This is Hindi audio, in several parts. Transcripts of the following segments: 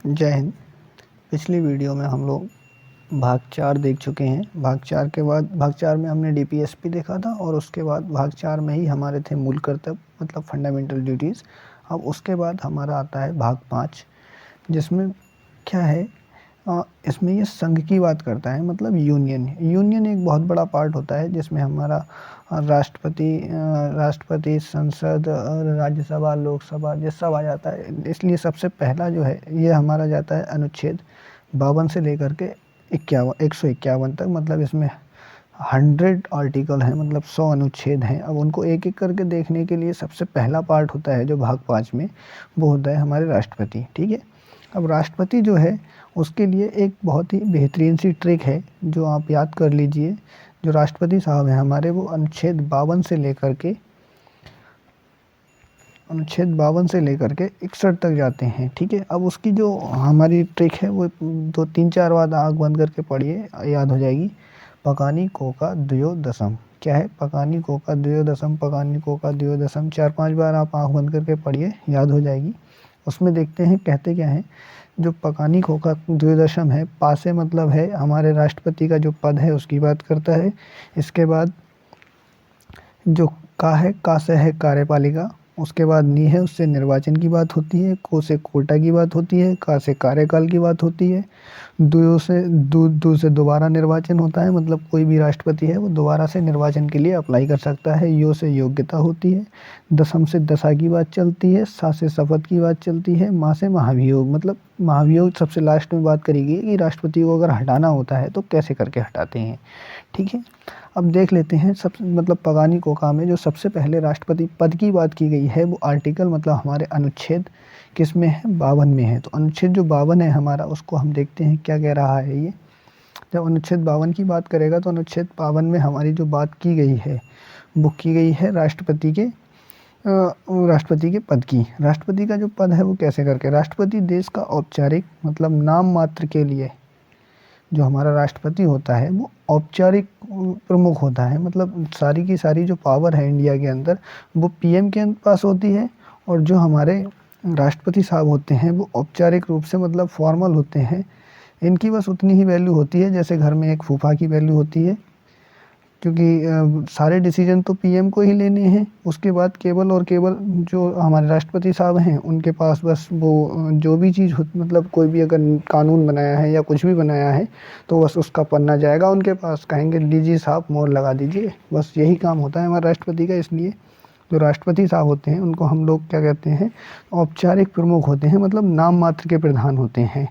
जय हिंद। पिछली वीडियो में हम लोग भाग 4 देख चुके हैं। भाग 4 के बाद भाग 4 में हमने डीपीएसपी देखा था और उसके बाद भाग 4 में ही हमारे थे मूल कर्तव्य मतलब फंडामेंटल ड्यूटीज़। अब उसके बाद हमारा आता है भाग 5, जिसमें क्या है, इसमें ये संघ की बात करता है मतलब यूनियन एक बहुत बड़ा पार्ट होता है, जिसमें हमारा राष्ट्रपति, संसद और राज्यसभा, लोकसभा ये सब आ जाता है। इसलिए सबसे पहला जो है ये हमारा जाता है अनुच्छेद 52 से लेकर के 151 तक। मतलब इसमें 100 आर्टिकल हैं, मतलब 100 अनुच्छेद हैं। अब उनको एक एक करके देखने के लिए सबसे पहला पार्ट होता है जो भाग 5 में, वो होता है हमारे राष्ट्रपति। ठीक है। अब राष्ट्रपति जो है उसके लिए एक बहुत ही बेहतरीन सी ट्रिक है जो आप याद कर लीजिए। जो राष्ट्रपति साहब हैं हमारे, वो अनुच्छेद 52 से लेकर के 61 तक जाते हैं। ठीक है। अब उसकी जो हमारी ट्रिक है वो 2-3-4 बार आँख बंद करके पढ़िए, याद हो जाएगी। पकानी कोका द्वयोदशम, क्या है? पकानी कोका द्वयोदशम, पकानी कोका द्वयोदशम। 4-5 बार आप आँख बंद करके पढ़िए, याद हो जाएगी। उसमें देखते हैं कहते क्या है। जो पकानी कोका द्वयोदशम है, पासे मतलब है हमारे राष्ट्रपति का जो पद है उसकी बात करता है। इसके बाद जो का है, का से है कार्यपालिका। उसके बाद नी है, उससे निर्वाचन की बात होती है। को से कोटा की बात होती है। का से कार्यकाल की बात होती है। दू से दोबारा निर्वाचन होता है, मतलब कोई भी राष्ट्रपति है वो दोबारा से निर्वाचन के लिए अप्लाई कर सकता है। यो से योग्यता होती है। दशम से दशा की बात चलती है। सा से शपथ की बात चलती है। माँ से महाभियोग, मतलब महाभियोग सबसे लास्ट में बात करेगी कि राष्ट्रपति को अगर हटाना होता है तो कैसे करके हटाते हैं। ठीक है। अब देख लेते हैं सब, मतलब पगानी कोका में जो सबसे पहले राष्ट्रपति पद की बात की गई है वो आर्टिकल मतलब हमारे अनुच्छेद किस में है, 52 में है। तो अनुच्छेद जो 52 है हमारा, उसको हम देखते हैं क्या कह रहा है ये। जब अनुच्छेद 52 की बात करेगा तो अनुच्छेद 52 में हमारी जो बात की गई है वो की गई है राष्ट्रपति के पद की। राष्ट्रपति का जो पद है वो कैसे करके, राष्ट्रपति देश का औपचारिक मतलब नाम मात्र के लिए जो हमारा राष्ट्रपति होता है वो औपचारिक प्रमुख होता है। मतलब सारी की सारी जो पावर है इंडिया के अंदर वो पीएम के पास होती है, और जो हमारे राष्ट्रपति साहब होते हैं वो औपचारिक रूप से मतलब फॉर्मल होते हैं। इनकी बस उतनी ही वैल्यू होती है जैसे घर में एक फूफा की वैल्यू होती है, क्योंकि सारे डिसीजन तो पीएम को ही लेने हैं। उसके बाद केवल और केवल जो हमारे राष्ट्रपति साहब हैं उनके पास बस वो जो भी चीज़ मतलब कोई भी अगर कानून बनाया है या कुछ भी बनाया है तो बस उसका पन्ना जाएगा उनके पास, कहेंगे लीजिए साहब मोहर लगा दीजिए, बस यही काम होता है हमारे राष्ट्रपति का। इसलिए जो राष्ट्रपति साहब होते हैं उनको हम लोग क्या कहते हैं, औपचारिक प्रमुख होते हैं, मतलब नाम मात्र के प्रधान होते हैं।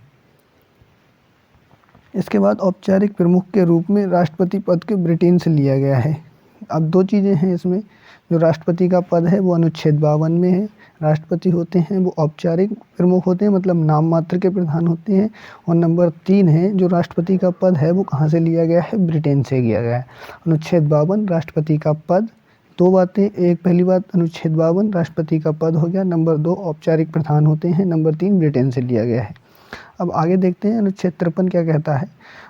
इसके बाद औपचारिक प्रमुख के रूप में राष्ट्रपति पद के ब्रिटेन से लिया गया है। अब दो चीज़ें हैं इसमें। जो राष्ट्रपति का पद है वो अनुच्छेद 52 में है। राष्ट्रपति होते हैं वो औपचारिक प्रमुख होते हैं, मतलब नाम मात्र के प्रधान होते हैं। और नंबर 3 है जो राष्ट्रपति का पद है वो कहाँ से लिया गया है, ब्रिटेन से लिया गया है। अनुच्छेद 52 राष्ट्रपति का पद, दो बातें। एक पहली बात अनुच्छेद 52 राष्ट्रपति का पद हो गया। नंबर 2 औपचारिक प्रधान होते हैं। नंबर 3 ब्रिटेन से लिया गया है। अब आगे देखते हैं अनुच्छेद 53 क्या कहता है।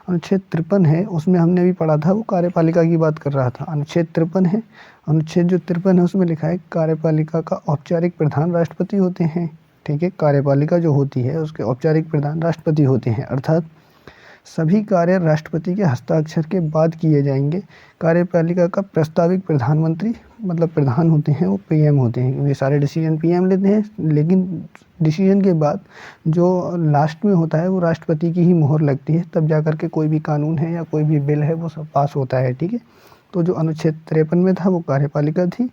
अनुच्छेद 53 है, उसमें हमने भी पढ़ा था, वो कार्यपालिका की बात कर रहा था। अनुच्छेद 53 है, अनुच्छेद जो 53 है उसमें लिखा है कार्यपालिका का औपचारिक प्रधान राष्ट्रपति होते हैं। ठीक है। कार्यपालिका जो होती है उसके औपचारिक प्रधान राष्ट्रपति होते हैं, अर्थात सभी कार्य राष्ट्रपति के हस्ताक्षर के बाद किए जाएंगे। कार्यपालिका का प्रस्ताविक प्रधानमंत्री मतलब प्रधान होते हैं वो पीएम होते हैं, क्योंकि सारे डिसीजन पीएम लेते हैं, लेकिन डिसीजन के बाद जो लास्ट में होता है वो राष्ट्रपति की ही मोहर लगती है, तब जा कर के कोई भी कानून है या कोई भी बिल है वो सब पास होता है। ठीक है। तो जो अनुच्छेद 53 में था वो कार्यपालिका थी।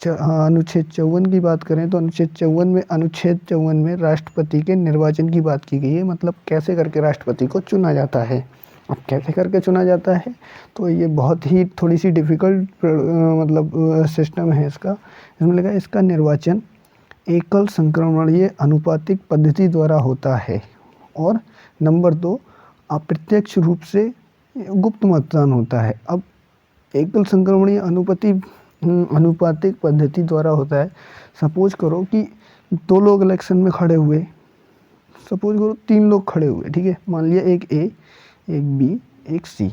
अनुच्छेद 54 की बात करें तो अनुच्छेद 54 में राष्ट्रपति के निर्वाचन की बात की गई है, मतलब कैसे करके राष्ट्रपति को चुना जाता है। अब कैसे करके चुना जाता है तो ये बहुत ही थोड़ी सी डिफ़िकल्ट मतलब सिस्टम है इसका। इसमें लगा इसका निर्वाचन एकल संक्रमणीय अनुपातिक पद्धति द्वारा होता है। और नंबर 2 अप्रत्यक्ष रूप से गुप्त मतदान होता है। अब एकल संक्रमणीय अनुपातिक पद्धति द्वारा होता है। सपोज करो कि 2 लोग इलेक्शन में खड़े हुए, सपोज करो 3 लोग खड़े हुए। ठीक है। मान लिया एक ए, एक बी, एक सी।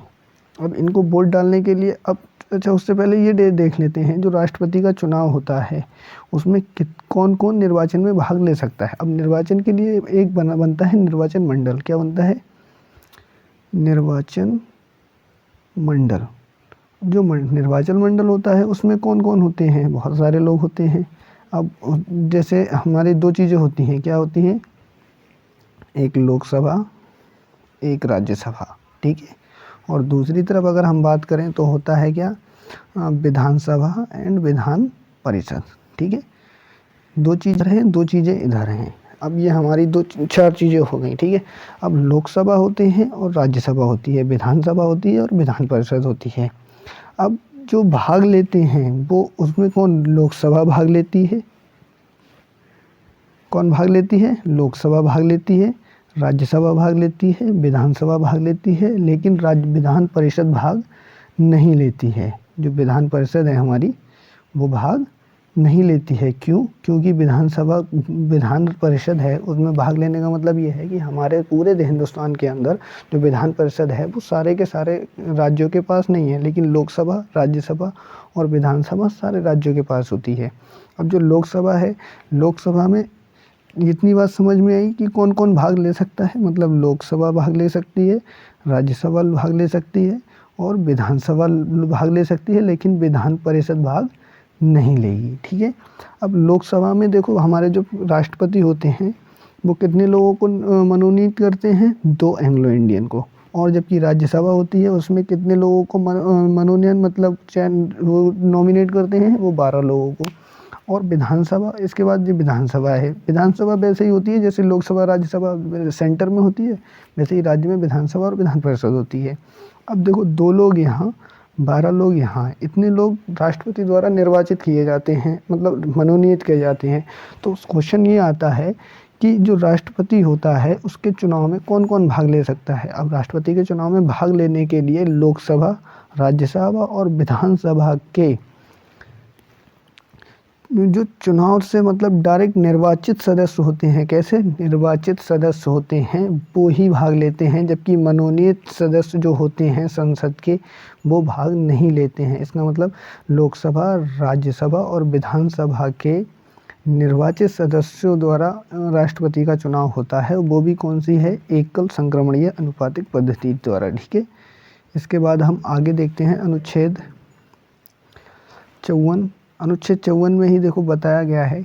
अब इनको वोट डालने के लिए अब अच्छा उससे पहले ये देख लेते हैं, जो राष्ट्रपति का चुनाव होता है उसमें कौन कौन निर्वाचन में भाग ले सकता है। अब निर्वाचन के लिए एक बनता है निर्वाचन मंडल। क्या बनता है? निर्वाचन मंडल। जो निर्वाचन मंडल होता है उसमें कौन कौन होते हैं? बहुत सारे लोग होते हैं। अब जैसे हमारी दो चीज़ें होती हैं, क्या होती हैं? एक लोकसभा, एक राज्यसभा, ठीक है। और दूसरी तरफ अगर हम बात करें तो होता है क्या? विधानसभा एंड विधान परिषद, ठीक है। दो चीज़ हैं, दो चीज़ें इधर हैं। अब ये हमारी दो चार चीज़ें हो गई, ठीक है। अब लोकसभा होते हैं और राज्यसभा होती है, विधानसभा होती है और विधान परिषद होती है। अब जो भाग लेते हैं वो उसमें कौन? लोकसभा भाग लेती है। कौन भाग लेती है? लोकसभा भाग लेती है, राज्यसभा भाग लेती है, विधानसभा भाग लेती है, लेकिन विधान परिषद भाग नहीं लेती है। जो विधान परिषद है हमारी वो भाग नहीं लेती है। क्यों? क्योंकि विधान परिषद है उसमें भाग लेने का मतलब ये है कि हमारे पूरे हिंदुस्तान के अंदर जो विधान परिषद है वो सारे के सारे राज्यों के पास नहीं है, लेकिन लोकसभा, राज्यसभा और विधानसभा सारे राज्यों के पास होती है। अब जो लोकसभा है, लोकसभा में इतनी बात समझ में आई कि कौन कौन भाग ले सकता है। मतलब लोकसभा भाग ले सकती है, राज्यसभा भाग ले सकती है और विधानसभा भाग ले सकती है, लेकिन विधान परिषद भाग नहीं लेगी, ठीक है। अब लोकसभा में देखो हमारे जो राष्ट्रपति होते हैं वो कितने लोगों को मनोनीत करते हैं? 2 एंग्लो इंडियन को। और जबकि राज्यसभा होती है उसमें कितने लोगों को मनोनयन मतलब चयन वो नॉमिनेट करते हैं? वो 12 लोगों को। और विधानसभा, इसके बाद जो विधानसभा है, विधानसभा वैसे ही होती है जैसे लोकसभा राज्यसभा सेंटर में होती है, वैसे ही राज्य में विधानसभा और विधान परिषद होती है। अब देखो 2 लोग यहाँ, 12 लोग यहाँ, इतने लोग राष्ट्रपति द्वारा निर्वाचित किए जाते हैं, मतलब मनोनीत किए जाते हैं। तो क्वेश्चन ये आता है कि जो राष्ट्रपति होता है उसके चुनाव में कौन कौन भाग ले सकता है। अब राष्ट्रपति के चुनाव में भाग लेने के लिए लोकसभा, राज्यसभा और विधानसभा के जो चुनाव से मतलब डायरेक्ट निर्वाचित सदस्य होते हैं, कैसे निर्वाचित सदस्य होते हैं वो ही भाग लेते हैं, जबकि मनोनीत सदस्य जो होते हैं संसद के वो भाग नहीं लेते हैं। इसका मतलब लोकसभा, राज्यसभा और विधानसभा के निर्वाचित सदस्यों द्वारा राष्ट्रपति का चुनाव होता है। वो भी कौन सी है? एकल संक्रमणीय अनुपातिक पद्धति द्वारा, ठीक है। इसके बाद हम आगे देखते हैं अनुच्छेद 54। अनुच्छेद 54 में ही देखो बताया गया है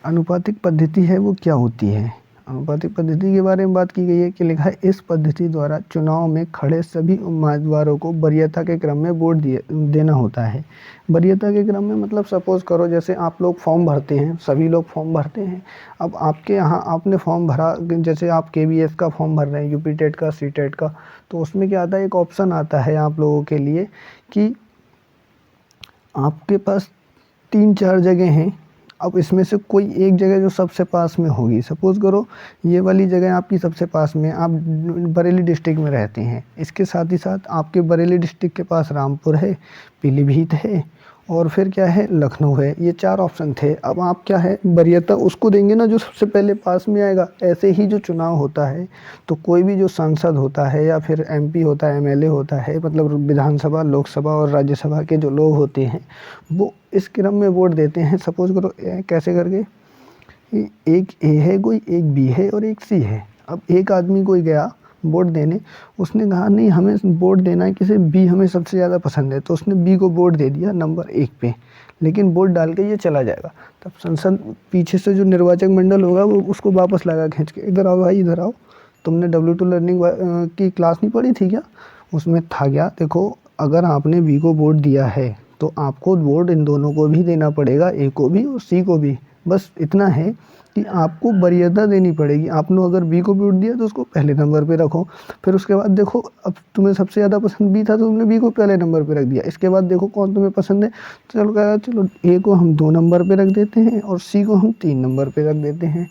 अनुपातिक पद्धति है वो क्या होती है। अनुपातिक पद्धति के बारे में बात की गई है कि लिखा है इस पद्धति द्वारा चुनाव में खड़े सभी उम्मीदवारों को वरीयता के क्रम में वोट देना होता है। वरीयता के क्रम में मतलब सपोज करो जैसे आप लोग फॉर्म भरते हैं, सभी लोग फॉर्म भरते हैं। अब आपके यहाँ आपने फॉर्म भरा, जैसे आप KVS का फॉर्म भर रहे हैं, यूपी टेट का, CTET का, तो उसमें क्या आता है? एक ऑप्शन आता है आप लोगों के लिए कि आपके पास 3-4 जगह हैं। अब इसमें से कोई एक जगह जो सबसे पास में होगी, सपोज़ करो ये वाली जगह आपकी सबसे पास में, आप बरेली डिस्ट्रिक्ट में रहते हैं, इसके साथ ही साथ आपके बरेली डिस्ट्रिक्ट के पास रामपुर है, पीलीभीत है और फिर क्या है? लखनऊ है। ये 4 ऑप्शन थे। अब आप क्या है? वरीयता उसको देंगे ना जो सबसे पहले पास में आएगा। ऐसे ही जो चुनाव होता है तो कोई भी जो सांसद होता है या फिर MP होता है, MLA होता है, मतलब विधानसभा, लोकसभा और राज्यसभा के जो लोग होते हैं वो इस क्रम में वोट देते हैं। सपोज करो कैसे करके, एक A है कोई, एक B है और एक C है। अब एक आदमी कोई गया वोट देने, उसने कहा नहीं हमें वोट देना है किसे, B हमें सबसे ज़्यादा पसंद है, तो उसने B को वोट दे दिया नंबर 1 पे, लेकिन वोट डाल के ये चला जाएगा। तब संसद पीछे से जो निर्वाचक मंडल होगा वो उसको वापस लगा खींच के, इधर आओ भाई इधर आओ, तुमने W2 लर्निंग की क्लास नहीं पढ़ी थी क्या? उसमें था क्या? देखो अगर आपने B को वोट दिया है तो आपको वोट इन दोनों को भी देना पड़ेगा, A को भी और C को भी। बस इतना है कि आपको वरीयता देनी पड़ेगी। आपने अगर B को वोट दिया तो उसको पहले नंबर पे रखो। फिर उसके बाद देखो अब तुम्हें सबसे ज़्यादा पसंद B था तो तुमने B को पहले नंबर पे रख दिया। इसके बाद देखो कौन तुम्हें पसंद है, चलो A को हम 2 नंबर पे रख देते हैं और C को हम 3 नंबर पे रख देते हैं,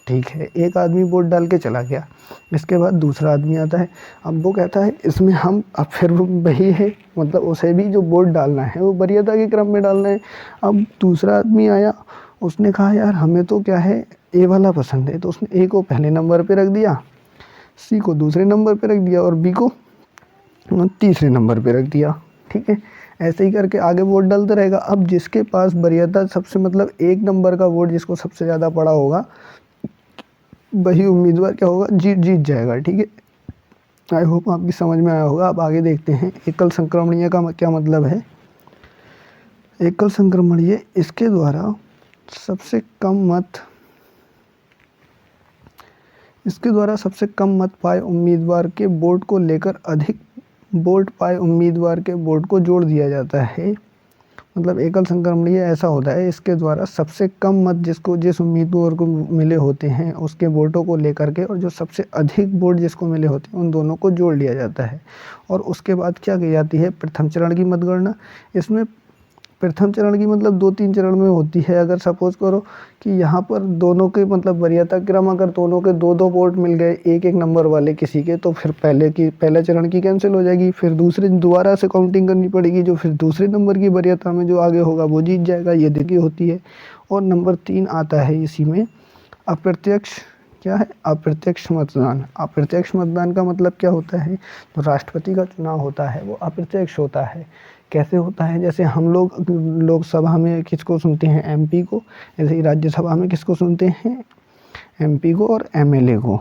ठीक है। एक आदमी वोट डाल के चला गया। इसके बाद दूसरा आदमी आता है, अब वो कहता है इसमें हम अब फिर वही है, मतलब उसे भी जो वोट डालना है वो वरीयता के क्रम में डालना है। अब दूसरा आदमी आया, उसने कहा यार हमें तो क्या है A वाला पसंद है, तो उसने A को पहले नंबर पे रख दिया, C को दूसरे नंबर पे रख दिया और B को तीसरे नंबर पे रख दिया, ठीक है। ऐसे ही करके आगे वोट डालते रहेगा। अब जिसके पास वरीयता सबसे मतलब 1 नंबर का वोट जिसको सबसे ज़्यादा पड़ा होगा, वही उम्मीदवार क्या होगा, जीत जाएगा। ठीक है, आई होप आपकी समझ में आया होगा। अब आगे देखते हैं एकल संक्रमणीय का क्या मतलब है। एकल संक्रमणीय इसके द्वारा सबसे कम मत पाए उम्मीदवार के वोट को लेकर अधिक वोट पाए उम्मीदवार के वोट को जोड़ दिया जाता है। मतलब एकल संक्रमणीय ऐसा होता है, इसके द्वारा सबसे कम मत जिस उम्मीदवार को मिले होते हैं उसके वोटों को लेकर के, और जो सबसे अधिक वोट जिसको मिले होते हैं उन दोनों को जोड़ लिया जाता है। और उसके बाद क्या की जाती है, प्रथम चरण की मतगणना। इसमें प्रथम चरण की मतलब 2-3 चरण में होती है। अगर सपोज करो कि यहाँ पर दोनों के मतलब वरीयता क्रम अगर दोनों के 2-2 वोट मिल गए 1-1 नंबर वाले किसी के, तो फिर पहले चरण की कैंसिल हो जाएगी, फिर दूसरे दोबारा से काउंटिंग करनी पड़ेगी, जो फिर दूसरे नंबर की वरीयता में जो आगे होगा वो जीत जाएगा। ये देखिए होती है। और नंबर 3 आता है इसी में अप्रत्यक्ष, क्या है, अप्रत्यक्ष मतदान। अप्रत्यक्ष मतदान का मतलब क्या होता है, तो राष्ट्रपति का चुनाव होता है वो अप्रत्यक्ष होता है। कैसे होता है, जैसे हम लोग लोकसभा में किसको सुनते हैं, एमपी को, ऐसे ही राज्यसभा में किसको सुनते हैं, एमपी को और एमएलए को,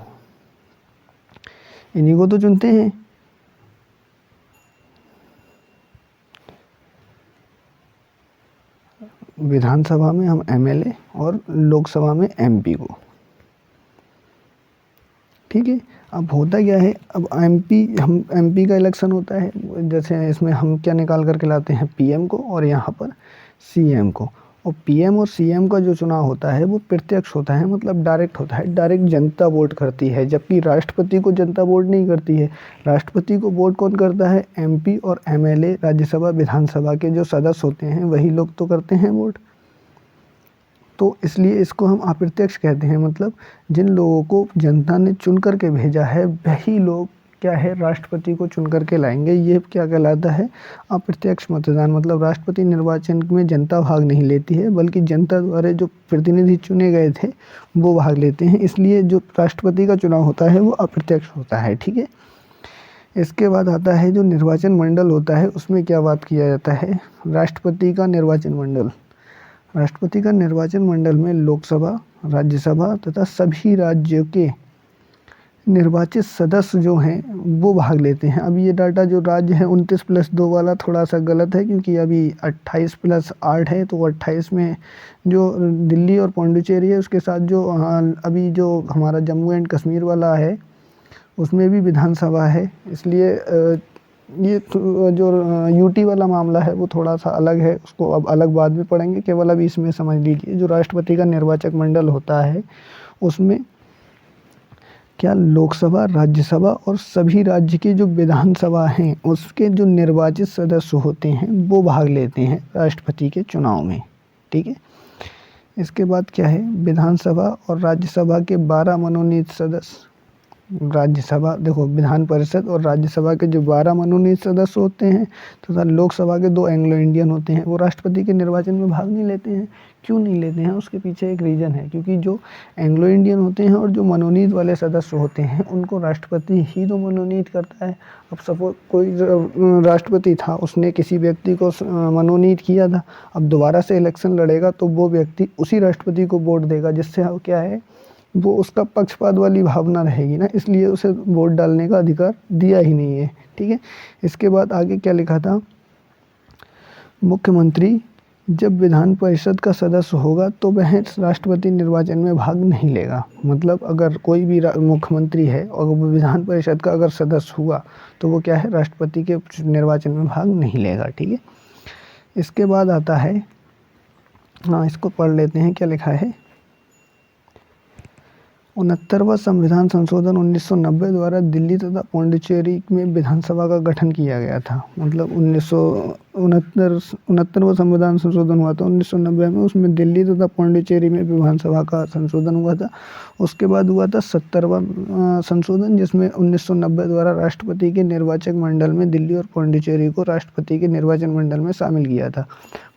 इन्हीं को तो चुनते हैं। विधानसभा में हम एमएलए और लोकसभा में एमपी को। ठीक है, अब होता क्या है, अब एमपी का इलेक्शन होता है, जैसे इसमें हम क्या निकाल करके लाते हैं, पीएम को और यहाँ पर सीएम को। और पीएम और सीएम का जो चुनाव होता है वो प्रत्यक्ष होता है, मतलब डायरेक्ट होता है, डायरेक्ट जनता वोट करती है। जबकि राष्ट्रपति को जनता वोट नहीं करती है। राष्ट्रपति को वोट कौन करता है, एमपी और एमएलए, राज्यसभा विधानसभा के जो सदस्य होते हैं वही लोग तो करते हैं वोट। तो इसलिए इसको हम अप्रत्यक्ष कहते हैं। मतलब जिन लोगों को जनता ने चुन करके भेजा है वही लोग क्या है, राष्ट्रपति को चुन करके लाएंगे। ये क्या कहलाता है, अप्रत्यक्ष मतदान। मतलब राष्ट्रपति निर्वाचन में जनता भाग नहीं लेती है, बल्कि जनता द्वारा जो प्रतिनिधि चुने गए थे वो भाग लेते हैं। इसलिए जो राष्ट्रपति का चुनाव होता है वो अप्रत्यक्ष होता है। ठीक है, इसके बाद आता है जो निर्वाचन मंडल होता है, उसमें क्या बात किया जाता है, राष्ट्रपति का निर्वाचन मंडल। राष्ट्रपति का निर्वाचन मंडल में लोकसभा, राज्यसभा तथा सभी राज्यों के निर्वाचित सदस्य जो हैं वो भाग लेते हैं। अब ये डाटा जो राज्य है 29+2 वाला थोड़ा सा गलत है, क्योंकि अभी 28+8 है, तो 28 में जो दिल्ली और पौंडीचेरी है उसके साथ जो अभी जो हमारा जम्मू एंड कश्मीर वाला है उसमें भी विधानसभा है। इसलिए ये जो यूटी वाला मामला है वो थोड़ा सा अलग है, उसको अब अलग बाद में पढ़ेंगे। केवल अभी इसमें समझ लीजिए जो राष्ट्रपति का निर्वाचक मंडल होता है उसमें क्या, लोकसभा, राज्यसभा और सभी राज्य की जो विधानसभा हैं उसके जो निर्वाचित सदस्य होते हैं वो भाग लेते हैं राष्ट्रपति के चुनाव में। ठीक है, इसके बाद क्या है, विधानसभा और राज्यसभा के 12 मनोनीत सदस्य, राज्यसभा देखो विधान परिषद और राज्यसभा के जो 12 मनोनीत सदस्य होते हैं तथा लोकसभा के 2 एंग्लो इंडियन होते हैं, वो राष्ट्रपति के निर्वाचन में भाग नहीं लेते हैं। क्यों नहीं लेते हैं, उसके पीछे एक रीज़न है, क्योंकि जो एंग्लो इंडियन होते हैं और जो मनोनीत वाले सदस्य होते हैं उनको राष्ट्रपति ही तो मनोनीत करता है। अब सपोज कोई राष्ट्रपति था, उसने किसी व्यक्ति को मनोनीत किया था, अब दोबारा से इलेक्शन लड़ेगा तो वो व्यक्ति उसी राष्ट्रपति को वोट देगा, जिससे क्या है, वो उसका पक्षपात वाली भावना रहेगी ना, इसलिए उसे वोट डालने का अधिकार दिया ही नहीं है। ठीक है, इसके बाद आगे क्या लिखा था, मुख्यमंत्री जब विधान परिषद का सदस्य होगा तो वह राष्ट्रपति निर्वाचन में भाग नहीं लेगा। मतलब अगर कोई भी मुख्यमंत्री है और वो विधान परिषद का अगर सदस्य हुआ तो वो क्या है, राष्ट्रपति के निर्वाचन में भाग नहीं लेगा। ठीक है, इसके बाद आता है, हाँ इसको पढ़ लेते हैं, क्या लिखा है, 69वां संविधान संशोधन 1990 द्वारा दिल्ली तथा पौंडीचेरी में विधानसभा का गठन किया गया था। मतलब 69वां संविधान संशोधन हुआ था 1990 में, उसमें दिल्ली तथा पौंडीचेरी में विधानसभा का संशोधन हुआ था। उसके बाद हुआ था 70वां संशोधन, जिसमें 1990 द्वारा राष्ट्रपति के निर्वाचक मंडल में दिल्ली और पौंडीचेरी को राष्ट्रपति के निर्वाचन मंडल में शामिल किया था।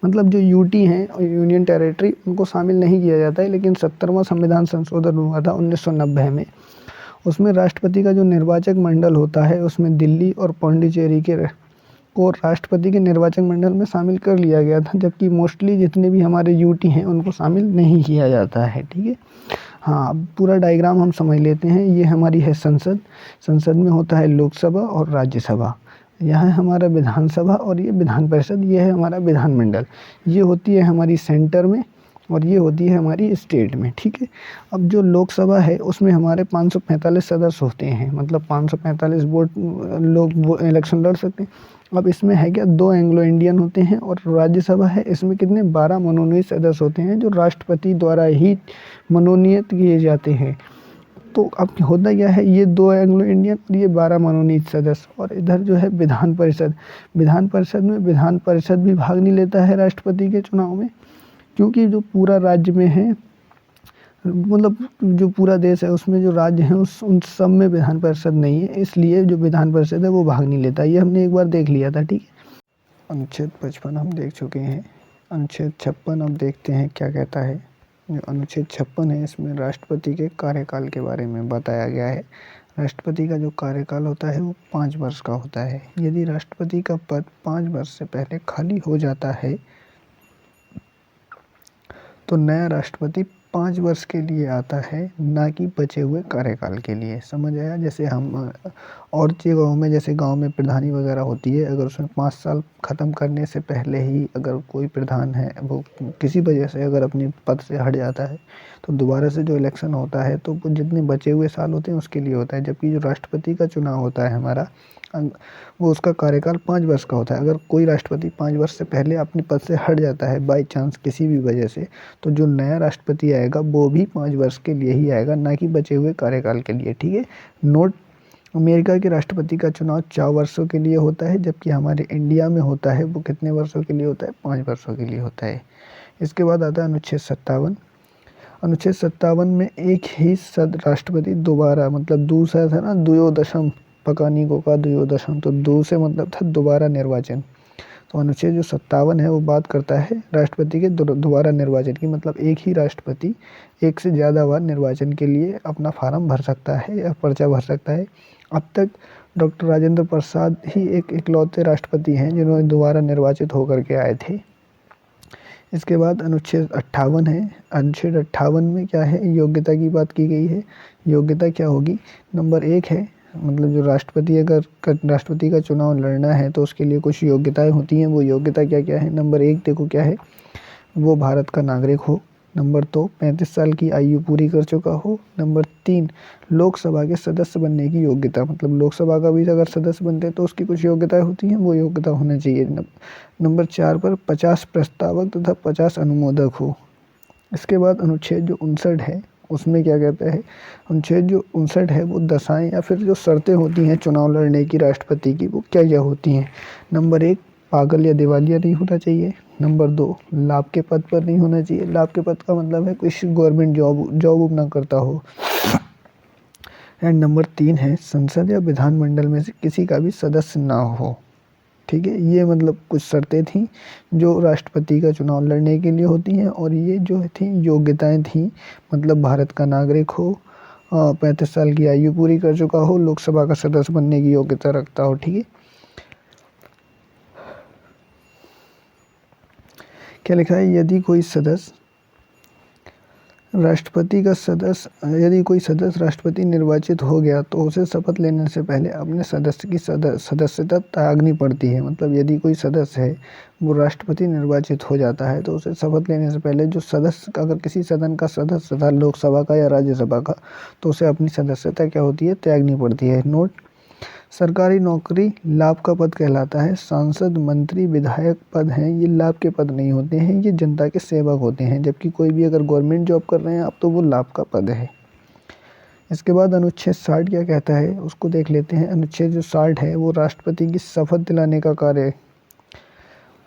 मतलब जो यूटी हैं और यूनियन टेरिटरी उनको शामिल नहीं किया जाता है, लेकिन 70वां संविधान संशोधन हुआ था 1990 में, उसमें राष्ट्रपति का जो निर्वाचक मंडल होता है उसमें दिल्ली और पौंडीचेरी के को राष्ट्रपति के निर्वाचक मंडल में शामिल कर लिया गया था, जबकि मोस्टली जितने भी हमारे यूटी हैं उनको शामिल नहीं किया जाता है। ठीक है, हाँ, अब पूरा डायग्राम हम समझ लेते हैं। ये हमारी है संसद, संसद में होता है लोकसभा और राज्यसभा। यह है हमारा विधानसभा और ये विधान परिषद, ये है हमारा विधानमंडल। ये होती है हमारी सेंटर में और ये होती है हमारी स्टेट में। ठीक है, अब जो लोकसभा है उसमें हमारे 545 सदस्य होते हैं, मतलब 545 वोट लोग इलेक्शन लड़ सकते हैं। अब इसमें है क्या, 2 एंग्लो इंडियन होते हैं और राज्यसभा है, इसमें कितने 12 मनोनीत सदस्य होते हैं जो राष्ट्रपति द्वारा ही मनोनीत किए जाते हैं। तो अब होता क्या है, ये 2 एंग्लो इंडियन और ये 12 मनोनीत सदस्य। और इधर जो है विधान परिषद, विधान परिषद में विधान परिषद भी भाग नहीं लेता है राष्ट्रपति के चुनाव में, क्योंकि जो पूरा राज्य में है, मतलब जो पूरा देश है उसमें जो राज्य हैं उन सब में विधान परिषद नहीं है, इसलिए जो विधान परिषद है वो भाग नहीं लेता। ये हमने एक बार देख लिया था। ठीक है, अनुच्छेद 55 हम देख चुके हैं। अनुच्छेद 56 अब देखते हैं क्या कहता है। जो अनुच्छेद 56 है इसमें राष्ट्रपति के कार्यकाल के बारे में बताया गया है। राष्ट्रपति का जो कार्यकाल होता है वो 5 वर्ष का होता है। यदि राष्ट्रपति का पद 5 वर्ष से पहले खाली हो जाता है तो नया राष्ट्रपति 5 वर्ष के लिए आता है, ना कि बचे हुए कार्यकाल के लिए। समझ आया? जैसे हम और जगहों में, जैसे गांव में प्रधानी वगैरह होती है, अगर उसमें 5 साल ख़त्म करने से पहले ही अगर कोई प्रधान है वो किसी वजह से अगर अपने पद से हट जाता है तो दोबारा से जो इलेक्शन होता है तो वो जितने बचे हुए साल होते हैं उसके लिए होता है। जबकि जो राष्ट्रपति का चुनाव होता है हमारा, वो उसका कार्यकाल 5 वर्ष का होता है। अगर कोई राष्ट्रपति 5 वर्ष से पहले अपने पद से हट जाता है बाई चांस किसी भी वजह से, तो जो नया राष्ट्रपति आएगा वो भी 5 वर्ष के लिए ही आएगा, ना कि बचे हुए कार्यकाल के लिए। ठीक है, नोट, अमेरिका के राष्ट्रपति का चुनाव 4 वर्षों के लिए होता है, जबकि हमारे इंडिया में होता है वो कितने वर्षों के लिए होता है, 5 वर्षों के लिए होता है। इसके बाद आता है अनुच्छेद 57। अनुच्छेद 57 में एक ही राष्ट्रपति दोबारा, मतलब दूसरा था ना, द्वयोदशम पकानिको का द्वयोदशम, तो दो से मतलब था दोबारा निर्वाचन। तो अनुच्छेद जो 57 है वो बात करता है राष्ट्रपति के दोबारा निर्वाचन की, मतलब एक ही राष्ट्रपति एक से ज़्यादा बार निर्वाचन के लिए अपना फार्म भर सकता है या पर्चा भर सकता है। अब तक डॉक्टर राजेंद्र प्रसाद ही एक इकलौते राष्ट्रपति हैं जिन्होंने दोबारा निर्वाचित होकर के आए थे। इसके बाद अनुच्छेद 58 है। अनुच्छेद 58 में क्या है, योग्यता की बात की गई है। योग्यता क्या होगी, नंबर 1 है, मतलब जो राष्ट्रपति अगर राष्ट्रपति का चुनाव लड़ना है तो उसके लिए कुछ योग्यताएं होती हैं। वो योग्यता क्या क्या है, नंबर 1 देखो क्या है, वो भारत का नागरिक हो। नंबर 2, 35 साल की आयु पूरी कर चुका हो। नंबर 3, लोकसभा के सदस्य बनने की योग्यता, मतलब लोकसभा का भी अगर सदस्य बनते हैं तो उसकी कुछ योग्यताएं होती हैं, वो योग्यता होना चाहिए। नंबर 4 पर 50 प्रस्तावक तथा 50 अनुमोदक हो। इसके बाद अनुच्छेद जो 59 है उसमें क्या कहता है, अनुच्छेद जो 59 है वो दशाएं या फिर जो शर्तें होती हैं चुनाव लड़ने की राष्ट्रपति की, वो क्या क्या होती हैं। नंबर 1, पागल या दिवालिया नहीं होना चाहिए। नंबर 2, लाभ के पद पर नहीं होना चाहिए। लाभ के पद का मतलब है कुछ गवर्नमेंट जॉब ना करता हो। एंड नंबर 3 है, संसद या विधानमंडल में से किसी का भी सदस्य ना हो। ठीक है, ये मतलब कुछ शर्तें थी जो राष्ट्रपति का चुनाव लड़ने के लिए होती हैं, और ये जो थी योग्यताएं थी, मतलब भारत का नागरिक हो, 35 साल की आयु पूरी कर चुका हो, लोकसभा का सदस्य बनने की योग्यता रखता हो। ठीक है, क्या लिखा है, यदि कोई सदस्य राष्ट्रपति निर्वाचित हो गया तो उसे शपथ लेने से पहले अपने सदस्य की सदस्यता त्यागनी पड़ती है। मतलब यदि कोई सदस्य है वो राष्ट्रपति निर्वाचित हो जाता है तो उसे शपथ लेने से पहले जो सदस्य, अगर किसी सदन का सदस्य था, लोकसभा का या राज्यसभा का, तो उसे अपनी सदस्यता क्या होती है, त्यागनी पड़ती है। नोट, सरकारी नौकरी लाभ का पद कहलाता है। सांसद, मंत्री, विधायक पद हैं, ये लाभ के पद नहीं होते हैं, ये जनता के सेवक होते हैं। जबकि कोई भी अगर गवर्नमेंट जॉब कर रहे हैं आप तो वो लाभ का पद है। इसके बाद अनुच्छेद 60 क्या कहता है उसको देख लेते हैं। अनुच्छेद जो 60 है वो राष्ट्रपति की शपथ दिलाने का कार्य है।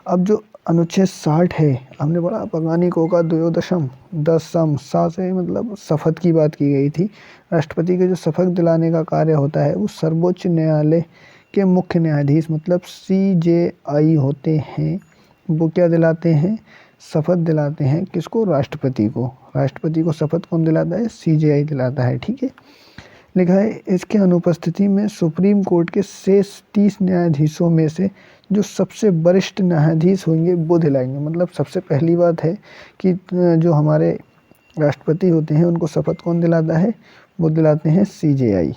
अब जो अनुच्छेद 60 है, हमने पढ़ा पगानिको का द्वयोदशम, दसम, सा से मतलब शपथ की बात की गई थी। राष्ट्रपति के जो शपथ दिलाने का कार्य होता है वो सर्वोच्च न्यायालय के मुख्य न्यायाधीश, मतलब CJI होते हैं, वो क्या दिलाते हैं, शपथ दिलाते हैं। किसको, राष्ट्रपति को। राष्ट्रपति को शपथ कौन दिलाता है, CJI दिलाता है। ठीक है, लिखा है इसके अनुपस्थिति में सुप्रीम कोर्ट के शेष 30 न्यायाधीशों में से जो सबसे वरिष्ठ न्यायाधीश होंगे वो दिलाएंगे। मतलब सबसे पहली बात है कि जो हमारे राष्ट्रपति होते हैं उनको शपथ कौन दिलाता है, वो दिलाते हैं सीजेआई।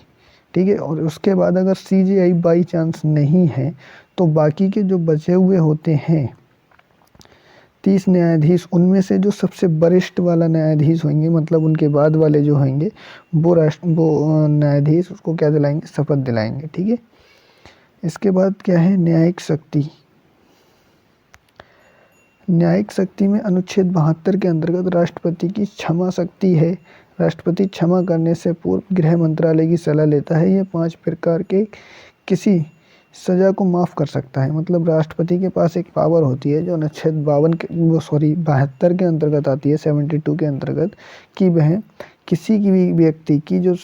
ठीक है, और उसके बाद अगर सीजेआई बाई चांस नहीं है तो बाकी के जो बचे हुए होते हैं 30 न्यायाधीश, उनमें से जो सबसे वरिष्ठ वाला न्यायाधीश होंगे, मतलब उनके बाद वाले जो होंगे वो न्यायाधीश उसको क्या दिलाएंगे, शपथ दिलाएंगे। ठीक है, इसके बाद क्या है, न्यायिक शक्ति। न्यायिक शक्ति में अनुच्छेद 72 के अंतर्गत राष्ट्रपति की क्षमा शक्ति है। राष्ट्रपति क्षमा करने से पूर्व गृह मंत्रालय की सलाह लेता है। यह 5 प्रकार के किसी सज़ा को माफ़ कर सकता है। मतलब राष्ट्रपति के पास एक पावर होती है जो अनुच्छेद 72 के अंतर्गत आती है, 72 के अंतर्गत, कि वह किसी की भी व्यक्ति की जो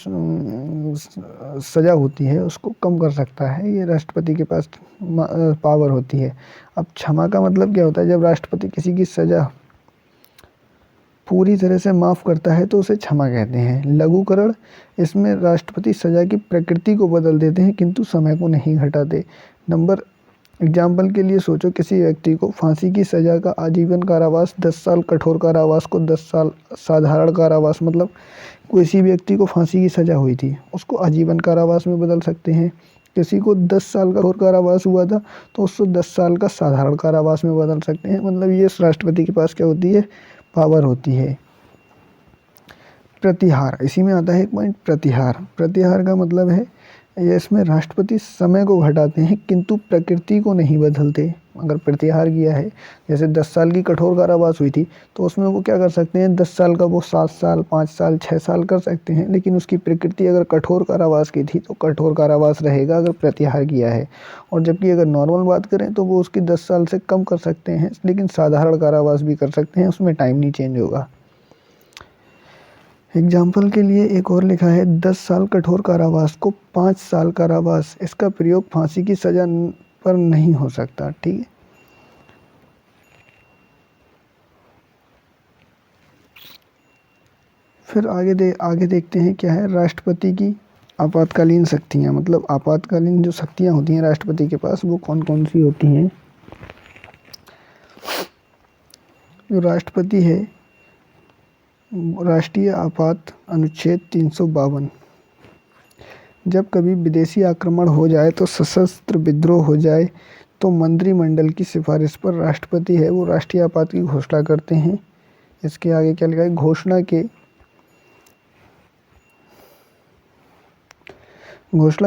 सज़ा होती है उसको कम कर सकता है। ये राष्ट्रपति के पास पावर होती है। अब क्षमा का मतलब क्या होता है, जब राष्ट्रपति किसी की सज़ा पूरी तरह से माफ़ करता है तो उसे क्षमा कहते हैं। लघुकरण, इसमें राष्ट्रपति सज़ा की प्रकृति को बदल देते हैं किंतु समय को नहीं घटाते। नंबर एग्जाम्पल के लिए सोचो, किसी व्यक्ति को फांसी की सज़ा का आजीवन कारावास, 10 साल कठोर कारावास को 10 साल साधारण कारावास, मतलब किसी व्यक्ति को फांसी की सज़ा हुई थी उसको आजीवन कारावास में बदल सकते हैं। किसी को 10 साल का कठोर कारावास हुआ था तो उसको 10 साल का साधारण कारावास में बदल सकते हैं। मतलब ये राष्ट्रपति के पास क्या होती है, पावर होती है। प्रतिहार, इसी में आता है एक पॉइंट प्रतिहार। प्रतिहार का मतलब है ये, इसमें राष्ट्रपति समय को घटाते हैं किंतु प्रकृति को नहीं बदलते। अगर प्रतिहार किया है, जैसे 10 साल की कठोर कारावास हुई थी तो उसमें वो क्या कर सकते हैं, 10 साल का वो 7 साल, 5 साल, 6 साल कर सकते हैं, लेकिन उसकी प्रकृति अगर कठोर कारावास की थी तो कठोर कारावास रहेगा अगर प्रतिहार किया है। और जबकि अगर नॉर्मल बात करें तो वो उसकी 10 साल से कम कर सकते हैं, लेकिन साधारण कारावास भी कर सकते हैं, उसमें टाइम नहीं चेंज होगा। एग्जाम्पल के लिए एक और लिखा है, 10 साल कठोर कारावास को 5 साल कारावास, इसका प्रयोग फांसी की सज़ा पर नहीं हो सकता। ठीक है, फिर आगे देखते हैं क्या है, राष्ट्रपति की आपातकालीन शक्तियाँ। मतलब आपातकालीन जो शक्तियाँ होती हैं राष्ट्रपति के पास वो कौन कौन सी होती हैं। जो राष्ट्रपति है, राष्ट्रीय आपात अनुच्छेद 352, जब कभी विदेशी आक्रमण हो जाए तो सशस्त्र विद्रोह हो जाए तो मंत्रिमंडल की सिफारिश पर राष्ट्रपति है वो राष्ट्रीय आपात की घोषणा करते हैं। इसके आगे क्या लिखा है, घोषणा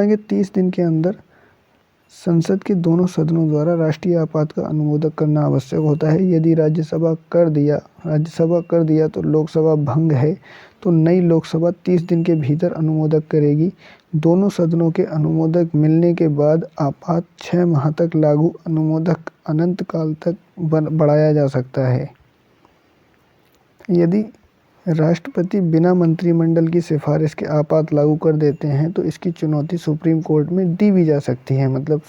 के 30 दिन के अंदर संसद के दोनों सदनों द्वारा राष्ट्रीय आपात का अनुमोदन करना आवश्यक होता है। यदि राज्यसभा कर दिया तो लोकसभा भंग है तो नई लोकसभा 30 दिन के भीतर अनुमोदन करेगी। दोनों सदनों के अनुमोदन मिलने के बाद आपात 6 माह तक लागू, अनुमोदन अनंत काल तक बढ़ाया जा सकता है। यदि राष्ट्रपति बिना मंत्रिमंडल की सिफारिश के आपात लागू कर देते हैं तो इसकी चुनौती सुप्रीम कोर्ट में दी भी जा सकती है। मतलब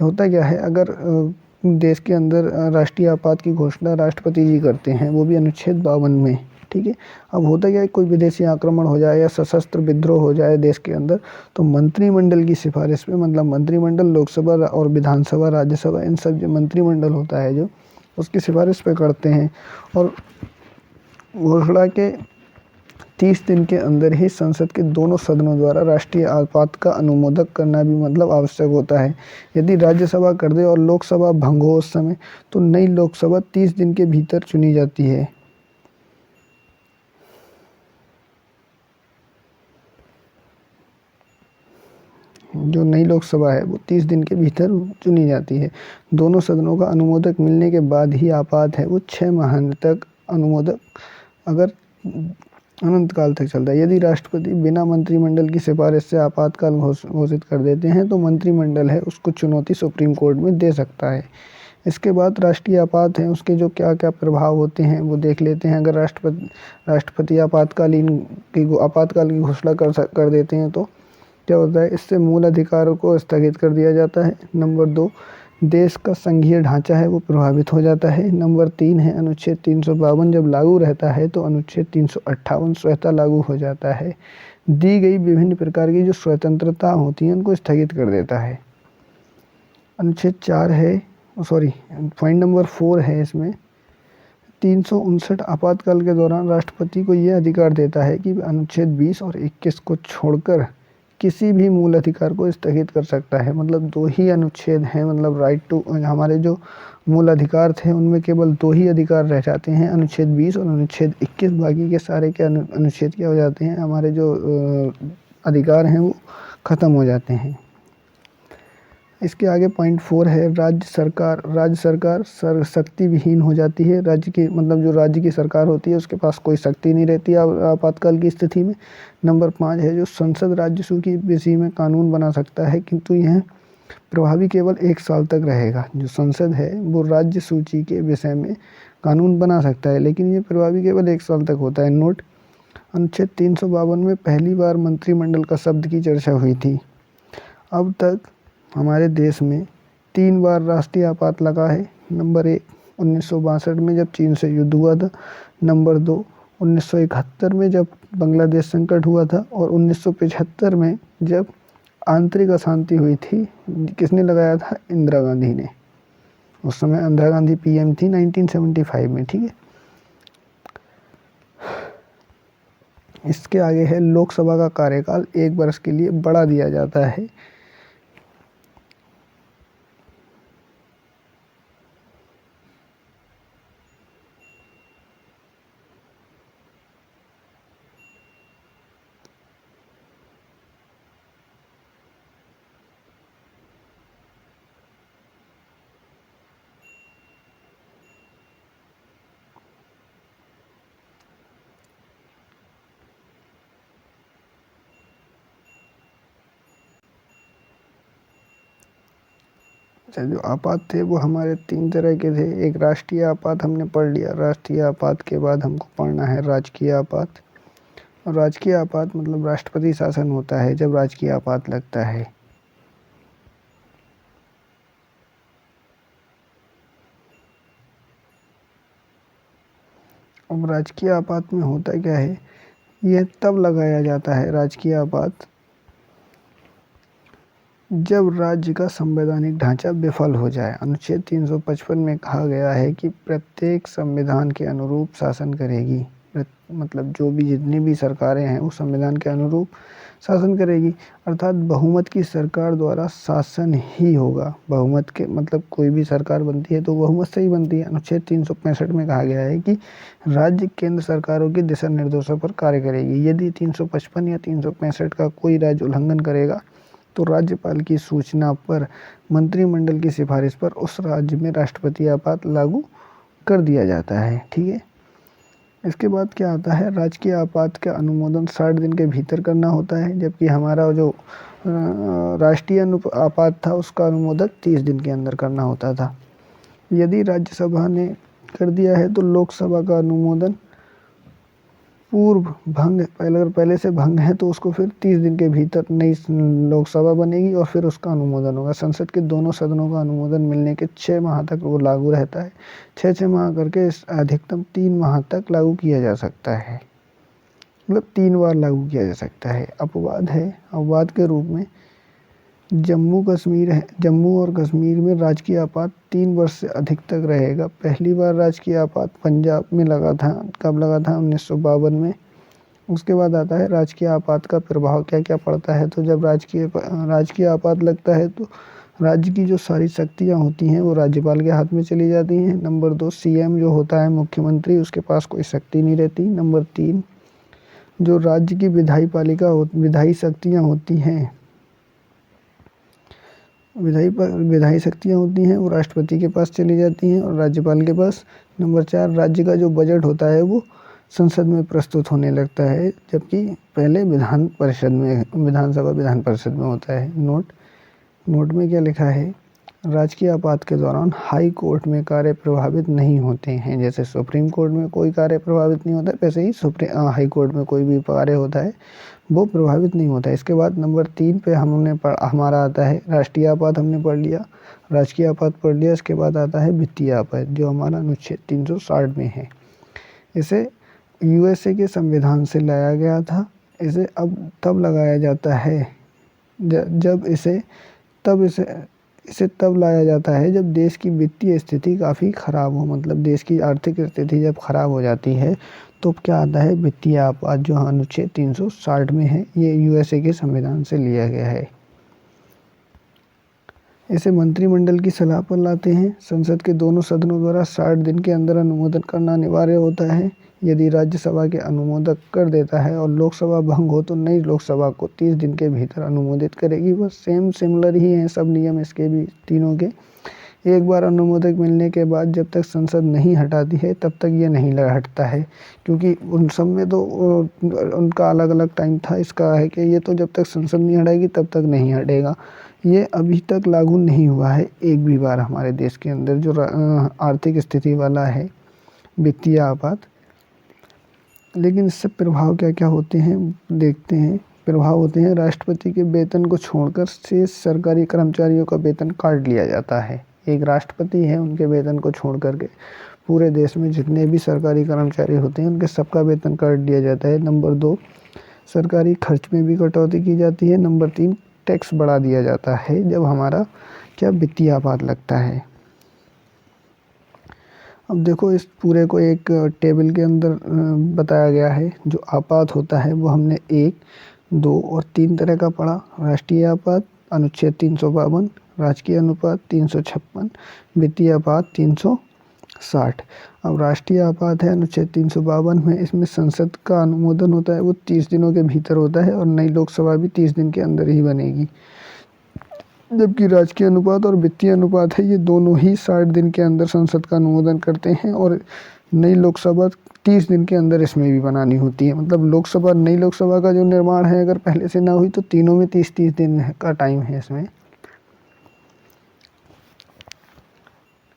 क्या है, अगर देश के अंदर राष्ट्रीय आपात की घोषणा राष्ट्रपति जी करते हैं, वो भी अनुच्छेद 52 में। ठीक है, अब होता क्या है, कोई विदेशी आक्रमण हो जाए या सशस्त्र विद्रोह हो जाए देश के अंदर तो मंत्रिमंडल की सिफारिश पे, मतलब मंत्रिमंडल लोकसभा और विधानसभा, राज्यसभा, इन सब जो मंत्रिमंडल होता है जो उसकी सिफारिश पे करते हैं। और घोषणा के 30 दिन के अंदर ही संसद के दोनों सदनों द्वारा राष्ट्रीय आपात का अनुमोदन करना भी मतलब आवश्यक होता है। यदि राज्यसभा कर दे और लोकसभा भंग हो उस समय तो नई लोकसभा 30 दिन के भीतर चुनी जाती है। जो नई लोकसभा है वो 30 दिन के भीतर चुनी जाती है। दोनों सदनों का अनुमोदन मिलने के बाद ही आपात है वो 6 माह तक अनुमोदन अगर अनंत काल तक चलता है। यदि राष्ट्रपति बिना मंत्रिमंडल की सिफारिश से आपातकाल घोषित कर देते हैं तो मंत्रिमंडल है उसको चुनौती सुप्रीम कोर्ट में दे सकता है। इसके बाद राष्ट्रीय आपात है उसके जो क्या क्या प्रभाव होते हैं वो देख लेते हैं। अगर राष्ट्रपति आपातकाल की घोषणा कर देते हैं तो क्या होता है, इससे मूल अधिकारों को स्थगित कर दिया जाता है। नंबर 2, देश का संघीय ढांचा है वो प्रभावित हो जाता है। नंबर 3 है, अनुच्छेद 352 जब लागू रहता है तो अनुच्छेद 358 स्वतः लागू हो जाता है। दी गई विभिन्न प्रकार की जो स्वतंत्रता होती हैं उनको स्थगित कर देता है। अनुच्छेद 4 है, सॉरी पॉइंट नंबर 4 है इसमें, 359 आपातकाल के दौरान राष्ट्रपति को यह अधिकार देता है कि अनुच्छेद 20 और 21 को छोड़कर किसी भी मूल अधिकार को स्थगित कर सकता है। मतलब 2 ही अनुच्छेद हैं, मतलब राइट टू, हमारे जो मूल अधिकार थे उनमें केवल 2 ही अधिकार रह जाते हैं, अनुच्छेद 20 और अनुच्छेद 21। बाकी के सारे के अनुच्छेद क्या हो जाते हैं, हमारे जो अधिकार हैं वो ख़त्म हो जाते हैं। इसके आगे पॉइंट 4 है, राज्य सरकार शक्ति विहीन हो जाती है। राज्य की मतलब जो राज्य की सरकार होती है उसके पास कोई शक्ति नहीं रहती आपातकाल की स्थिति में। नंबर 5 है, जो संसद राज्यों की विषय में कानून बना सकता है, किंतु यह प्रभावी केवल 1 साल तक रहेगा। जो संसद है वो राज्य सूची के विषय में कानून बना सकता है, लेकिन ये प्रभावी केवल 1 साल तक होता है। नोट, अनुच्छेद 352 में पहली बार मंत्रिमंडल का शब्द की चर्चा हुई थी। अब तक हमारे देश में 3 बार राष्ट्रीय आपात लगा है। नंबर 1 1962 में जब चीन से युद्ध हुआ था, नंबर 2 1971 में जब बांग्लादेश संकट हुआ था, और 1975 में जब आंतरिक अशांति हुई थी। किसने लगाया था? इंदिरा गांधी ने। उस समय इंदिरा गांधी पीएम थी 1975 में, ठीक है। इसके आगे है, लोकसभा का कार्यकाल 1 वर्ष के लिए बढ़ा दिया जाता है। जो आपात थे वो हमारे 3 तरह के थे। एक राष्ट्रीय आपात हमने पढ़ लिया। राष्ट्रीय आपात के बाद हमको पढ़ना है राजकीय आपात। और राजकीय आपात मतलब राष्ट्रपति शासन होता है जब राजकीय आपात लगता है। अब राजकीय आपात में होता क्या है, यह तब लगाया जाता है राजकीय आपात जब राज्य का संवैधानिक ढांचा विफल हो जाए। अनुच्छेद 355 में कहा गया है कि प्रत्येक संविधान के अनुरूप शासन करेगी। मतलब जो भी जितनी भी सरकारें हैं वो संविधान के अनुरूप शासन करेगी, अर्थात बहुमत की सरकार द्वारा शासन ही होगा। बहुमत के मतलब कोई भी सरकार बनती है तो बहुमत से ही बनती है। अनुच्छेद 365 में कहा गया है कि राज्य केंद्र सरकारों के दिशा निर्देशों पर कार्य करेगी। यदि 355 या 365 का कोई राज्य उल्लंघन करेगा तो राज्यपाल की सूचना पर मंत्रिमंडल की सिफारिश पर उस राज्य में राष्ट्रपति आपात लागू कर दिया जाता है, ठीक है। इसके बाद क्या आता है, राजकीय आपात का अनुमोदन 60 दिन के भीतर करना होता है, जबकि हमारा जो राष्ट्रीय आपात था उसका अनुमोदन 30 दिन के अंदर करना होता था। यदि राज्यसभा ने कर दिया है तो लोकसभा का अनुमोदन पूर्व भंग, अगर पहले से भंग है तो उसको फिर 30 दिन के भीतर नई लोकसभा बनेगी और फिर उसका अनुमोदन होगा। संसद के दोनों सदनों का अनुमोदन मिलने के 6 माह तक वो लागू रहता है। 6 माह करके अधिकतम 3 माह तक लागू किया जा सकता है, मतलब 3 बार लागू किया जा सकता है। अपवाद है, अपवाद के रूप में जम्मू और कश्मीर में राजकीय आपात 3 वर्ष से अधिक तक रहेगा। पहली बार राजकीय आपात पंजाब में लगा था, कब लगा था? 1952 में। उसके बाद आता है राजकीय आपात का प्रभाव क्या क्या पड़ता है। तो जब राजकीय आपात लगता है तो राज्य की जो सारी शक्तियाँ होती हैं वो राज्यपाल के हाथ में चली जाती हैं। नंबर 2 सीएम जो होता है मुख्यमंत्री, उसके पास कोई शक्ति नहीं रहती। नंबर 3 जो राज्य की विधायी शक्तियाँ होती हैं, विधायी शक्तियाँ होती हैं वो राष्ट्रपति के पास चली जाती हैं और राज्यपाल के पास। नंबर 4 राज्य का जो बजट होता है वो संसद में प्रस्तुत होने लगता है, जबकि पहले विधान परिषद में होता है। नोट में क्या लिखा है, राजकीय आपात के दौरान हाई कोर्ट में कार्य प्रभावित नहीं होते हैं। जैसे सुप्रीम कोर्ट में कोई कार्य प्रभावित नहीं होता है, वैसे ही हाई कोर्ट में कोई भी कार्य होता है वो प्रभावित नहीं होता है। इसके बाद नंबर 3 पे हमारा आता है राष्ट्रीय आपात, हमने पढ़ लिया, राजकीय आपात पढ़ लिया। इसके बाद आता है वित्तीय आपात, जो हमारा अनुच्छेद 360 में है। इसे यूएसए के संविधान से लाया गया था। इसे अब तब लगाया जाता है जब इसे तब लाया जाता है जब देश की वित्तीय स्थिति काफ़ी ख़राब हो। मतलब देश की आर्थिक स्थिति जब ख़राब हो जाती है तो क्या आता है, वित्तीय आपात, जो अनुच्छेद 360 में है। ये यूएसए के संविधान से लिया गया है। इसे मंत्रिमंडल की सलाह पर लाते हैं। संसद के दोनों सदनों द्वारा 60 दिन के अंदर अनुमोदन करना अनिवार्य होता है। यदि राज्यसभा के अनुमोदन कर देता है और लोकसभा भंग हो तो नई लोकसभा को 30 दिन के भीतर अनुमोदित करेगी। बस सेम सिमिलर ही हैं सब नियम इसके भी तीनों के। एक बार अनुमोदन मिलने के बाद जब तक संसद नहीं हटाती है तब तक ये नहीं हटता है, क्योंकि उन सब में तो उनका अलग अलग टाइम था। इसका है कि ये तो जब तक संसद नहीं हटाएगी तब तक नहीं हटेगा। ये अभी तक लागू नहीं हुआ है एक भी बार हमारे देश के अंदर, जो आर्थिक स्थिति वाला है वित्तीय आपात। लेकिन इससे प्रभाव क्या क्या होते हैं देखते हैं। प्रभाव होते हैं, राष्ट्रपति के वेतन को छोड़कर शेष सरकारी कर्मचारियों का वेतन काट लिया जाता है। एक राष्ट्रपति है, उनके वेतन को छोड़ करके पूरे देश में जितने भी सरकारी कर्मचारी होते हैं उनके सबका वेतन काट दिया जाता है। नंबर 2, सरकारी खर्च में भी कटौती की जाती है। नंबर 3, टैक्स बढ़ा दिया जाता है जब हमारा क्या वित्तीय आपात लगता है। अब देखो इस पूरे को एक टेबल के अंदर बताया गया है। जो आपात होता है वो हमने 1, 2 और 3 तरह का पढ़ा। राष्ट्रीय आपात अनुच्छेद 352, राजकीय अनुपात 356, वित्तीय आपात 360। अब राष्ट्रीय आपात है अनुच्छेद 352 में। इसमें संसद का अनुमोदन होता है वो 30 दिनों के भीतर होता है और नई लोकसभा भी 30 दिन के अंदर ही बनेगी। जबकि राजकीय अनुपात और वित्तीय अनुपात है, ये दोनों ही 60 दिन के अंदर संसद का अनुमोदन करते हैं और नई लोकसभा 30 दिन के अंदर इसमें भी बनानी होती है। मतलब नई लोकसभा का जो निर्माण है अगर पहले से ना हुई तो तीनों में 30-30 दिन का टाइम है इसमें।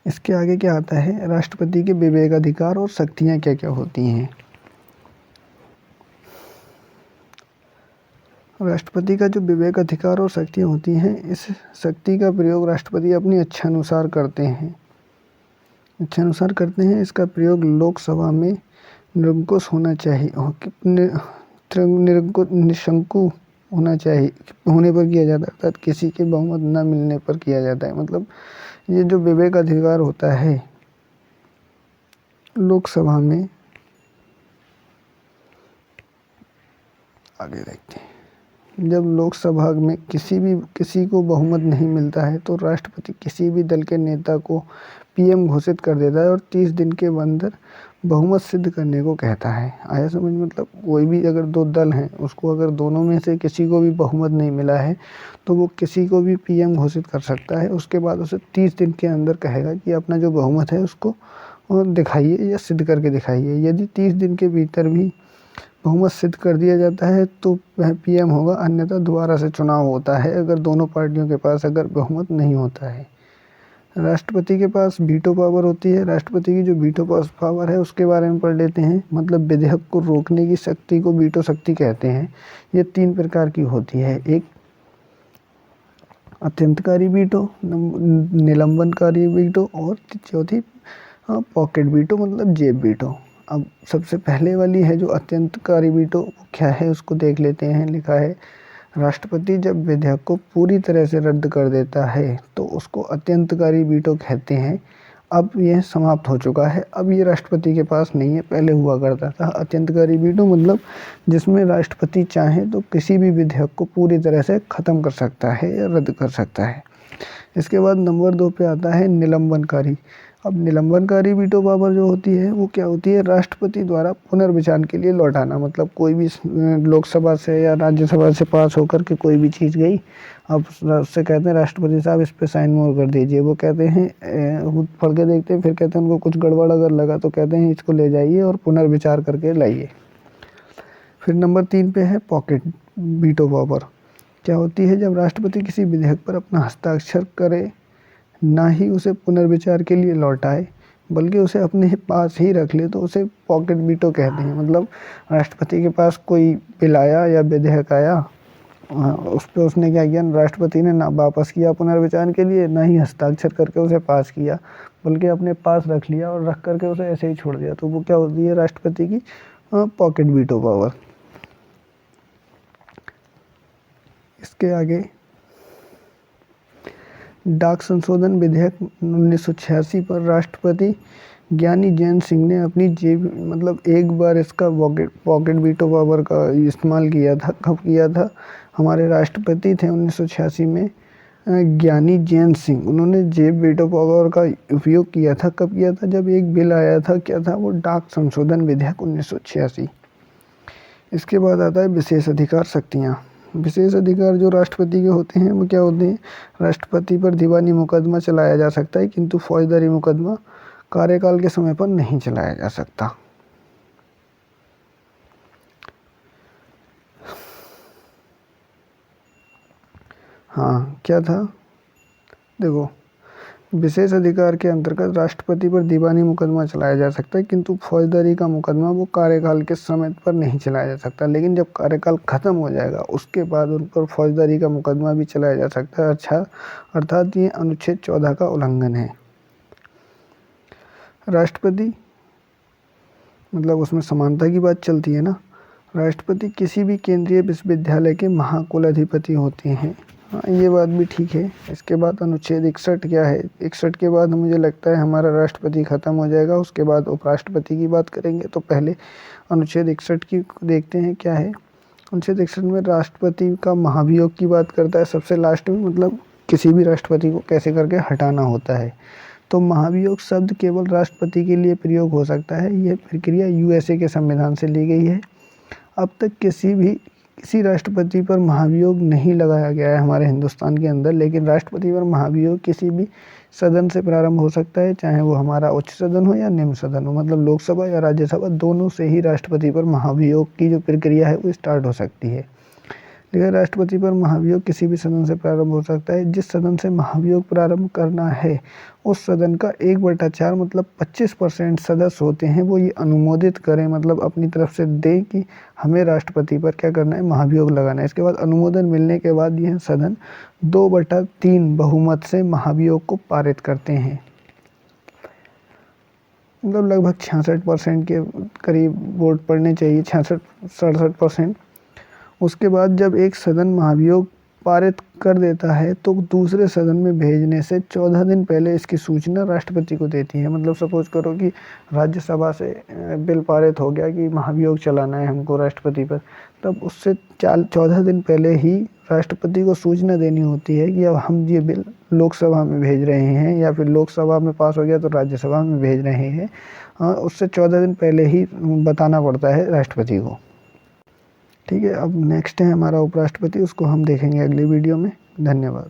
इसके आगे क्या आता है, राष्ट्रपति के विवेकाधिकार और शक्तियाँ क्या क्या होती हैं। राष्ट्रपति का जो विवेक अधिकार और शक्तियाँ होती हैं, इस शक्ति का प्रयोग राष्ट्रपति अपनी इच्छानुसार करते हैं। इसका प्रयोग लोकसभा में निरंकुश होना चाहिए, निशंकु होना चाहिए होने पर किया जाता है, अर्थात किसी के बहुमत न मिलने पर किया जाता है। मतलब ये जो विवेक अधिकार होता है लोकसभा में, आगे देखते हैं। जब लोकसभा में किसी को बहुमत नहीं मिलता है तो राष्ट्रपति किसी भी दल के नेता को पीएम घोषित कर देता है और 30 दिन के अंदर बहुमत सिद्ध करने को कहता है। आया समझ। मतलब कोई भी अगर 2 दल हैं, उसको अगर दोनों में से किसी को भी बहुमत नहीं मिला है तो वो किसी को भी पीएम घोषित कर सकता है। उसके बाद उसे 30 दिन के अंदर कहेगा कि अपना जो बहुमत है उसको दिखाइए या सिद्ध करके दिखाइए। यदि 30 दिन के भीतर भी बहुमत सिद्ध कर दिया जाता है तो वह पीएम होगा, अन्यथा दोबारा से चुनाव होता है अगर दोनों पार्टियों के पास अगर बहुमत नहीं होता है। राष्ट्रपति के पास वीटो पावर होती है। राष्ट्रपति की जो वीटो पावर है उसके बारे में पढ़ लेते हैं। मतलब विधेयक को रोकने की शक्ति को वीटो शक्ति कहते हैं। ये 3 प्रकार की होती है। एक अत्यंतकारी वीटो, निलंबनकारी वीटो और चौथी पॉकेट वीटो, मतलब जेब वीटो। अब सबसे पहले वाली है जो अत्यंतकारी वीटो, क्या है उसको देख लेते हैं। लिखा है, राष्ट्रपति जब विधेयक को पूरी तरह से रद्द कर देता है तो उसको अत्यंतकारी वीटो कहते हैं। अब यह समाप्त हो चुका है, अब ये राष्ट्रपति के पास नहीं है, पहले हुआ करता था। अत्यंतकारी वीटो मतलब जिसमें राष्ट्रपति चाहे तो किसी भी विधेयक को पूरी तरह से ख़त्म कर सकता है या रद्द कर सकता है। इसके बाद नंबर 2 पे आता है निलंबनकारी। अब निलंबनकारी वीटो पावर जो होती है वो क्या होती है, राष्ट्रपति द्वारा पुनर्विचार के लिए लौटाना। मतलब कोई भी लोकसभा से या राज्यसभा से पास होकर के कोई भी चीज़ गई, अब उससे कहते हैं राष्ट्रपति साहब इस पे साइन मोर कर दीजिए। वो कहते हैं पढ़ के देखते हैं, फिर कहते हैं उनको कुछ गड़बड़ अगर लगा तो कहते हैं इसको ले जाइए और पुनर्विचार करके लाइए। फिर नंबर 3 पे है पॉकेट वीटो पावर। क्या होती है, जब राष्ट्रपति किसी विधेयक पर अपना हस्ताक्षर करे, ना ही उसे पुनर्विचार के लिए लौटाए बल्कि उसे अपने पास ही रख ले तो उसे पॉकेट वीटो कहते हैं। मतलब राष्ट्रपति के पास कोई बिल आया या विधेयक आया, उस पर उसने क्या किया, राष्ट्रपति ने ना वापस किया पुनर्विचार के लिए, ना ही हस्ताक्षर करके उसे पास किया, बल्कि अपने पास रख लिया और रख करके उसे ऐसे ही छोड़ दिया, तो वो क्या होती है, राष्ट्रपति की पॉकेट वीटो पावर। इसके आगे डाक संशोधन विधेयक 1986 पर राष्ट्रपति ज्ञानी जैन सिंह ने अपनी जेब मतलब एक बार इसका पॉकेट वीटो पावर का इस्तेमाल किया था। कब किया था? हमारे राष्ट्रपति थे 1986 में ज्ञानी जैन सिंह, उन्होंने जेब वीटो पावर का उपयोग किया था। कब किया था? जब एक बिल आया था, क्या था वो? डाक संशोधन विधेयक 1986। इसके बाद आता है विशेष अधिकार शक्तियाँ। विशेष अधिकार जो राष्ट्रपति के होते हैं वो क्या होते हैं? राष्ट्रपति पर दीवानी मुकदमा चलाया जा सकता है, किंतु फौजदारी मुकदमा कार्यकाल के समय पर नहीं चलाया जा सकता। हाँ, क्या था? देखो, विशेष अधिकार के अंतर्गत राष्ट्रपति पर दीवानी मुकदमा चलाया जा सकता है, किंतु फौजदारी का मुकदमा वो कार्यकाल के समय पर नहीं चलाया जा सकता। लेकिन जब कार्यकाल खत्म हो जाएगा उसके बाद उन पर फौजदारी का मुकदमा भी चलाया जा सकता है। अच्छा, अर्थात ये अनुच्छेद 14 का उल्लंघन है। राष्ट्रपति मतलब उसमें समानता की बात चलती है ना। राष्ट्रपति किसी भी केंद्रीय विश्वविद्यालय के महाकुलाधिपति होते हैं। हाँ, ये बात भी ठीक है। इसके बाद अनुच्छेद 61 क्या है? 61 के बाद मुझे लगता है हमारा राष्ट्रपति ख़त्म हो जाएगा, उसके बाद उपराष्ट्रपति की बात करेंगे। तो पहले अनुच्छेद 61 की देखते हैं क्या है। अनुच्छेद 61 में राष्ट्रपति का महाभियोग की बात करता है सबसे लास्ट में, मतलब किसी भी राष्ट्रपति को कैसे करके हटाना होता है। तो महाभियोग शब्द केवल राष्ट्रपति के लिए प्रयोग हो सकता है। यह प्रक्रिया यूएसए के संविधान से ली गई है। अब तक किसी राष्ट्रपति पर महाभियोग नहीं लगाया गया है हमारे हिंदुस्तान के अंदर, लेकिन राष्ट्रपति पर महाभियोग किसी भी सदन से प्रारंभ हो सकता है, चाहे वो हमारा उच्च सदन हो या निम्न सदन हो, मतलब लोकसभा या राज्यसभा, दोनों से ही राष्ट्रपति पर महाभियोग की जो प्रक्रिया है वो स्टार्ट हो सकती है। लेकिन राष्ट्रपति पर महाभियोग किसी भी सदन से प्रारंभ हो सकता है। जिस सदन से महाभियोग प्रारंभ करना है उस सदन का 1/4 मतलब 25% सदस्य होते हैं, वो ये अनुमोदित करें, मतलब अपनी तरफ से दें कि हमें राष्ट्रपति पर क्या करना है? महाभियोग लगाना है। इसके बाद अनुमोदन मिलने के बाद यह सदन 2/3 बहुमत से महाभियोग को पारित करते हैं, मतलब लगभग 66% के करीब वोट पड़ने चाहिए, 66-67%। उसके बाद जब एक सदन महाभियोग पारित कर देता है तो दूसरे सदन में भेजने से 14 दिन पहले इसकी सूचना राष्ट्रपति को देती है। मतलब सपोज करो कि राज्यसभा से बिल पारित हो गया कि महाभियोग चलाना है हमको राष्ट्रपति पर, तब उससे 14 दिन पहले ही राष्ट्रपति को सूचना देनी होती है कि अब हम ये बिल लोकसभा में भेज रहे हैं, या फिर लोकसभा में पास हो गया तो राज्यसभा में भेज रहे हैं। उससे 14 दिन पहले ही बताना पड़ता है राष्ट्रपति को। ठीक है, अब नेक्स्ट है हमारा उपराष्ट्रपति, उसको हम देखेंगे अगली वीडियो में। धन्यवाद।